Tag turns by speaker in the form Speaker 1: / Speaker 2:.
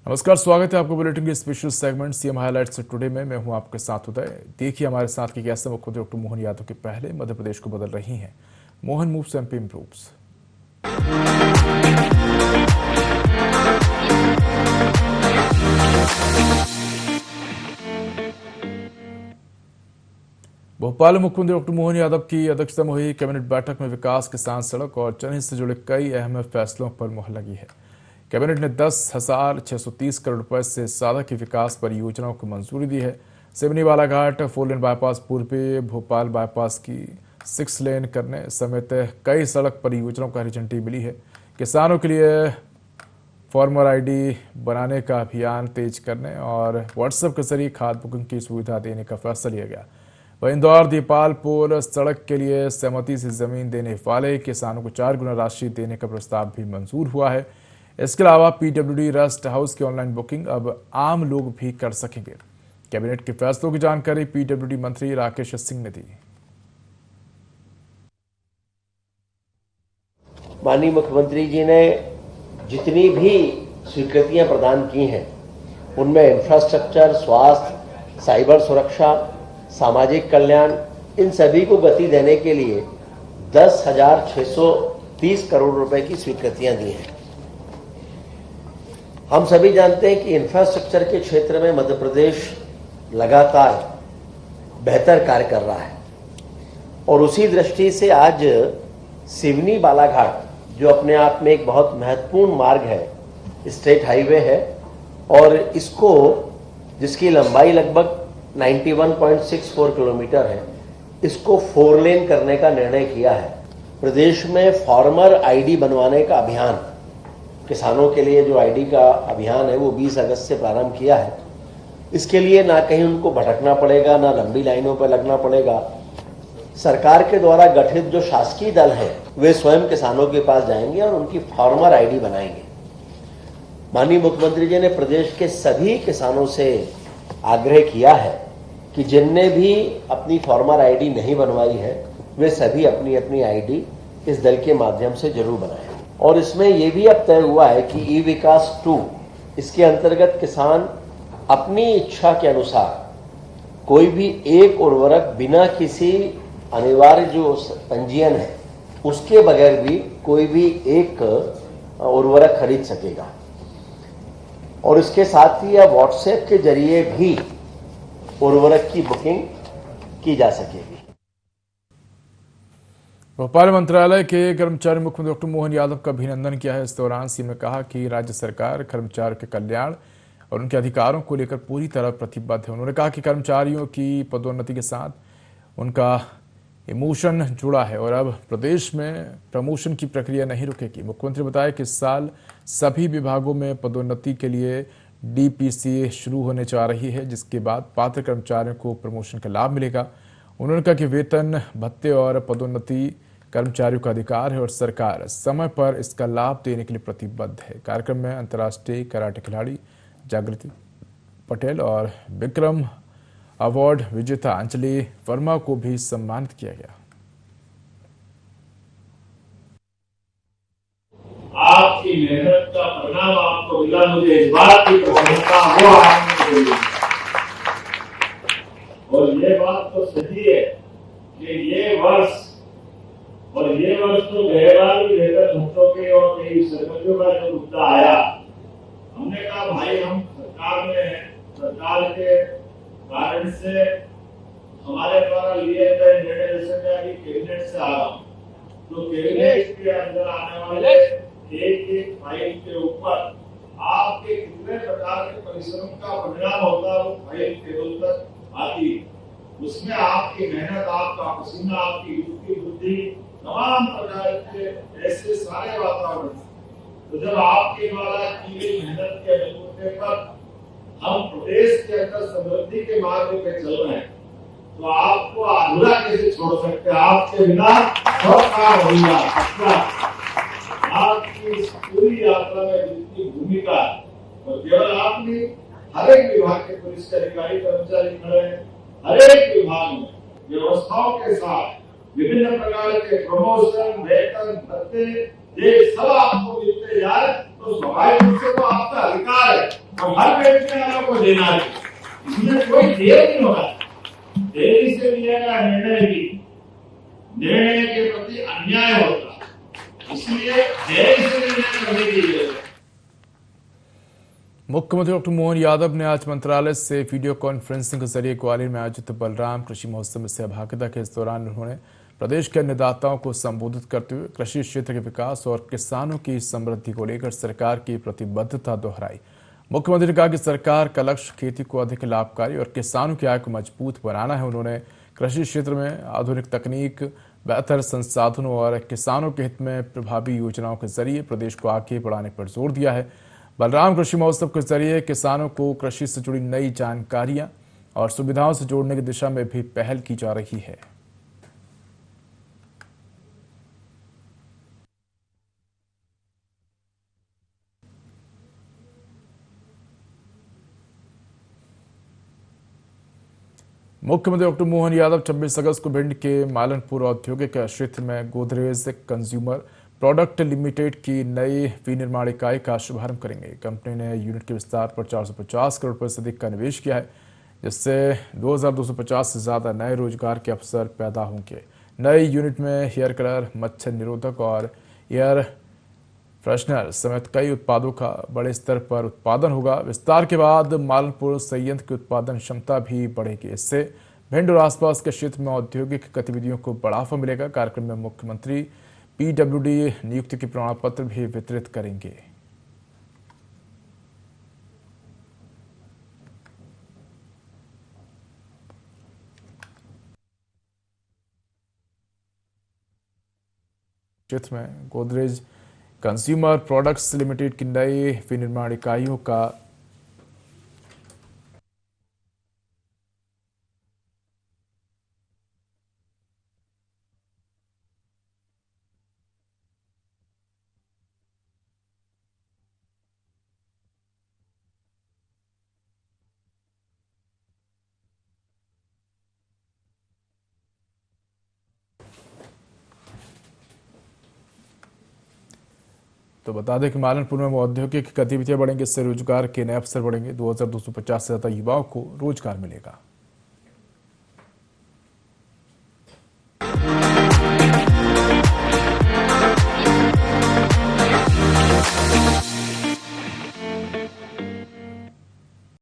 Speaker 1: नमस्कार, स्वागत है आपको बुलेटिन के special segment CM highlights today में। मैं हूं आपके साथ उदय। देखिए हमारे साथ की कैसे मुख्यमंत्री डॉक्टर मोहन यादव के पहले मध्य प्रदेश को बदल रही हैं। Mohan moves MP improves. Bhopal में मुख्यमंत्री डॉक्टर मोहन यादव की अध्यक्षता में हुई कैबिनेट बैठक में विकास, किसान, सड़क और जनहित से जुड़े कई अहम फैसलों पर मुहर लगी है। कैबिनेट ने 10,630 करोड़ रुपए से ज्यादा की विकास परियोजनाओं को मंजूरी दी है। सिवनी बालाघाट 4 लेन बाईपास, पूर्वी भोपाल बाईपास की 6 लेन करने समेत कई सड़क परियोजनाओं को हरी झंडी मिली है। किसानों के लिए फार्मर आईडी बनाने का अभियान तेज करने और व्हाट्सएप के जरिए खाद बुकिंग की सुविधा देने का फैसला लिया गया। वहीं इंदौर दीपालपुर सड़क के लिए सहमति से जमीन देने वाले किसानों को 4 गुना राशि देने का प्रस्ताव भी मंजूर हुआ है। इसके अलावा पीडब्ल्यूडी रेस्ट हाउस की ऑनलाइन बुकिंग अब आम लोग भी कर सकेंगे। कैबिनेट के फैसलों की जानकारी पीडब्ल्यूडी मंत्री राकेश सिंह ने दी।
Speaker 2: माननीय मुख्यमंत्री जी ने जितनी भी स्वीकृतियां प्रदान की हैं उनमें इंफ्रास्ट्रक्चर, स्वास्थ्य, साइबर सुरक्षा, सामाजिक कल्याण, इन सभी को गति देने के लिए 10,630 करोड़ रुपए की स्वीकृतियां दी हैं। हम सभी जानते हैं कि इंफ्रास्ट्रक्चर के क्षेत्र में मध्य प्रदेश लगातार बेहतर कार्य कर रहा है और उसी दृष्टि से आज सिवनी बालाघाट, जो अपने आप में एक बहुत महत्वपूर्ण मार्ग है, स्टेट हाईवे है, और इसको जिसकी लंबाई लगभग 91.64 किलोमीटर है, इसको 4 लेन करने का निर्णय किया है। प्रदेश में फार्मर आईडी बनवाने का अभियान, किसानों के लिए जो आईडी का अभियान है वो 20 अगस्त से प्रारंभ किया है। इसके लिए ना कहीं उनको भटकना पड़ेगा, ना लंबी लाइनों पर लगना पड़ेगा। सरकार के द्वारा गठित जो शासकीय दल है वे स्वयं किसानों के पास जाएंगे और उनकी फार्मर आईडी बनाएंगे। माननीय मुख्यमंत्री जी ने प्रदेश के सभी किसानों से आग्रह किया है कि जिनने भी अपनी फार्मर आईडी नहीं बनवाई है वे सभी अपनी अपनी आईडी इस दल के माध्यम से जरूर बनाएं। और इसमें यह भी अब तय हुआ है कि ई विकास 2, इसके अंतर्गत किसान अपनी इच्छा के अनुसार कोई भी एक उर्वरक बिना किसी अनिवार्य जो पंजीयन है उसके बगैर भी कोई भी एक उर्वरक खरीद सकेगा। और इसके साथ ही अब व्हाट्सएप के जरिए भी उर्वरक की बुकिंग की जा सकेगी।
Speaker 1: भोपाल मंत्रालय के कर्मचारी मुख्यमंत्री डॉक्टर मोहन यादव का अभिनंदन किया है। इस दौरान सीएम ने कहा कि राज्य सरकार कर्मचारियों के कल्याण और उनके अधिकारों को लेकर पूरी तरह प्रतिबद्ध है। उन्होंने कहा कि कर्मचारियों की पदोन्नति के साथ उनका इमोशन जुड़ा है और अब प्रदेश में प्रमोशन की प्रक्रिया नहीं रुकेगी। मुख्यमंत्री ने बताया कि इस साल सभी विभागों में पदोन्नति के लिए डीपीसी शुरू होने जा रही है, जिसके बाद पात्र कर्मचारियों को प्रमोशन का लाभ मिलेगा। उन्होंने कहा कि वेतन, भत्ते और पदोन्नति कर्मचारियों का अधिकार है और सरकार समय पर इसका लाभ देने के लिए प्रतिबद्ध है। कार्यक्रम में अंतर्राष्ट्रीय कराटे खिलाड़ी जागृति पटेल और विक्रम अवार्ड विजेता अंजलि वर्मा को भी सम्मानित किया गया।
Speaker 3: आपकी मेहनत का परिणाम आपको मिला, मुझे इस बात की प्रसन्नता हो। और ये बात तो सही है कि ये वर्ष तो गहरा भी बेहतर भक्तों के और कई सरपंचों का जो मुद्दा आया, हमने कहा भाई हम सरकार के कारण से हमारे द्वारा लिए गए निर्णय, जैसे कि कैबिनेट से आ रहा हूं, तो कैबिनेट के अंदर आने वाले एक फाइल के ऊपर आपके कितने प्रकार के परिश्रम का परिणाम होता है वो फाइल टेबल तक आती है। उसमें आपकी मेहनत, आपका पसीना, आपकी युक्ति बुद्धि, तमाम प्रकार के ऐसे सारे वातावरण, तो जब आपके द्वारा की गई मेहनत के बलबूते पर हम प्रदेश के अंदर समृद्धि के मार्ग पे चल रहे हैं, तो आपको अधूरा कैसे छोड़ सकते हैं? आपके बिना सब काम होगा। आपकी इस पूरी यात्रा में जितनी भूमिका, और केवल आप नहीं, हर एक विभाग के पुलिस के अधिकारी कर्मचारी खड़े हैं, हर एक विभाग में व्यवस्थाओं के साथ विभिन्न प्रकार के प्रमोशन, वेतन, भत्ते, ये सब आपको मिलते जाए तो स्वाभाविक रूप से तो आपका अधिकार है। और हर बेचने वालों को देना है। इसमें कोई देर नहीं होगा, देरी से लिया गया निर्णय के प्रति अन्याय होता, इसलिए देरी से निर्णय करने की जरूरत है।
Speaker 1: मुख्यमंत्री डॉक्टर मोहन यादव ने आज मंत्रालय से वीडियो कॉन्फ्रेंसिंग के जरिए ग्वालियर में आयोजित बलराम कृषि महोत्सव में सहभागिता के इस दौरान उन्होंने प्रदेश के अन्नदाताओं को संबोधित करते हुए कृषि क्षेत्र के विकास और किसानों की समृद्धि को लेकर सरकार की प्रतिबद्धता दोहराई। मुख्यमंत्री ने कहा कि सरकार का लक्ष्य खेती को अधिक लाभकारी और किसानों की आय को मजबूत बनाना है। उन्होंने कृषि क्षेत्र में आधुनिक तकनीक, बेहतर संसाधनों और किसानों के हित में प्रभावी योजनाओं के जरिए प्रदेश को आगे बढ़ाने पर जोर दिया है। बलराम कृषि महोत्सव के जरिए किसानों को कृषि से जुड़ी नई जानकारियां और सुविधाओं से जोड़ने की दिशा में भी पहल की जा रही है। मुख्यमंत्री डॉक्टर मोहन यादव 26 अगस्त को भिंड के मालनपुर औद्योगिक क्षेत्र में गोदरेज कंज्यूमर प्रोडक्ट लिमिटेड की नई विनिर्माण इकाई का शुभारंभ करेंगे। कंपनी ने यूनिट के विस्तार पर 450 करोड़ रुपए से अधिक का निवेश किया है, जिससे 2250 से ज्यादा नए रोजगार के अवसर पैदा होंगे। नई यूनिट में हेयर कलर, मच्छर निरोधक और एयर फ्रेशनर समेत कई उत्पादों का बड़े स्तर पर उत्पादन होगा। विस्तार के बाद मालनपुर संयंत्र की उत्पादन क्षमता भी बढ़ेगी। इससे भिंड और आसपास के क्षेत्र में औद्योगिक गतिविधियों को बढ़ावा मिलेगा। कार्यक्रम में मुख्यमंत्री PWD नियुक्ति के प्रमाण पत्र भी वितरित करेंगे। क्षेत्र में गोदरेज कंज्यूमर प्रोडक्ट्स लिमिटेड की नई विनिर्माण इकाइयों का तो बता दें कि मालनपुर में औद्योगिक गतिविधियां बढ़ेंगी, इससे रोजगार के नए अवसर बढ़ेंगे। 2250 से ज्यादा युवाओं को रोजगार मिलेगा।